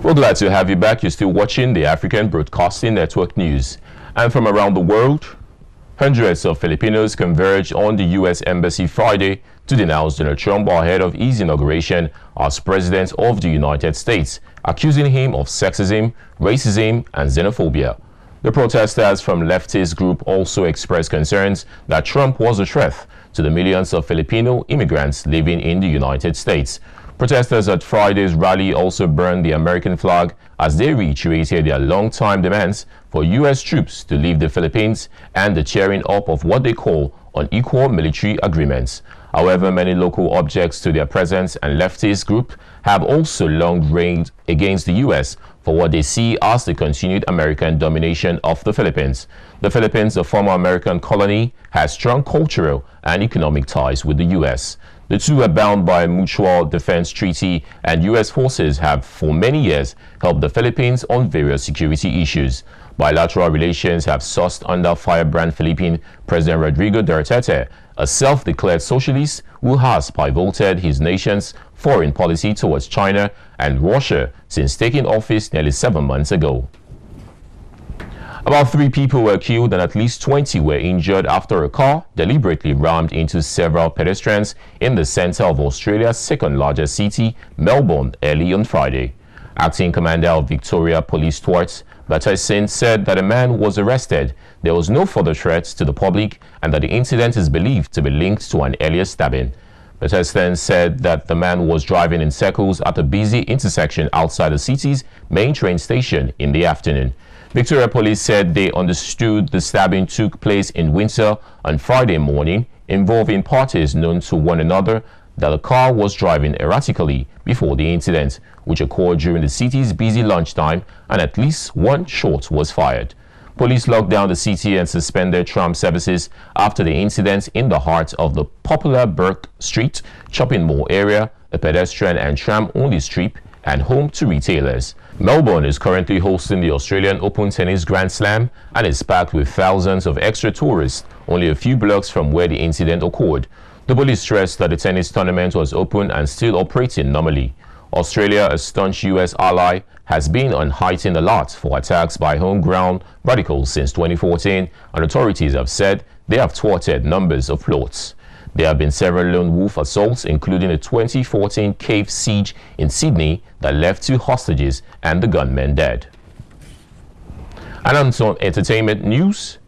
We're glad to have you back. You're still watching the African Broadcasting Network News. And from around the world, hundreds of Filipinos converged on the U.S. Embassy Friday to denounce Donald Trump ahead of his inauguration as President of the United States, accusing him of sexism, racism, and xenophobia. The protesters from leftist group also expressed concerns that Trump was a threat to the millions of Filipino immigrants living in the United States. Protesters at Friday's rally also burned the American flag as they reiterated their long-time demands for U.S. troops to leave the Philippines and the tearing up of what they call unequal military agreements. However, many local objects to their presence and leftist group have also long railed against the U.S. for what they see as the continued American domination of the Philippines. The Philippines, a former American colony, has strong cultural and economic ties with the U.S. The two are bound by a mutual defense treaty, and U.S. forces have for many years helped the Philippines on various security issues. Bilateral relations have sourced under firebrand Philippine President Rodrigo Duterte, a self-declared socialist who has pivoted his nation's foreign policy towards China and Russia since taking office nearly 7 months ago. About 3 people were killed and at least 20 were injured after a car deliberately rammed into several pedestrians in the center of Australia's second-largest city, Melbourne, early on Friday. Acting Commander of Victoria Police Stuart Batterson said that a man was arrested. There was no further threats to the public and that the incident is believed to be linked to an earlier stabbing. Batterson said that the man was driving in circles at a busy intersection outside the city's main train station in the afternoon. Victoria Police said they understood the stabbing took place in Windsor on Friday morning, involving parties known to one another, that the car was driving erratically before the incident, which occurred during the city's busy lunchtime, and at least one shot was fired. Police locked down the city and suspended tram services after the incident in the heart of the popular Burke Street shopping mall area, a pedestrian and tram-only strip and home to retailers. Melbourne is currently hosting the Australian Open Tennis Grand Slam and is packed with thousands of extra tourists only a few blocks from where the incident occurred. The police stressed that the tennis tournament was open and still operating normally. Australia, a staunch U.S. ally, has been on heightened alert for attacks by home-ground radicals since 2014, and authorities have said they have thwarted numbers of plots. There have been several lone wolf assaults, including a 2014 cave siege in Sydney that left 2 hostages and the gunmen dead. And on some entertainment news,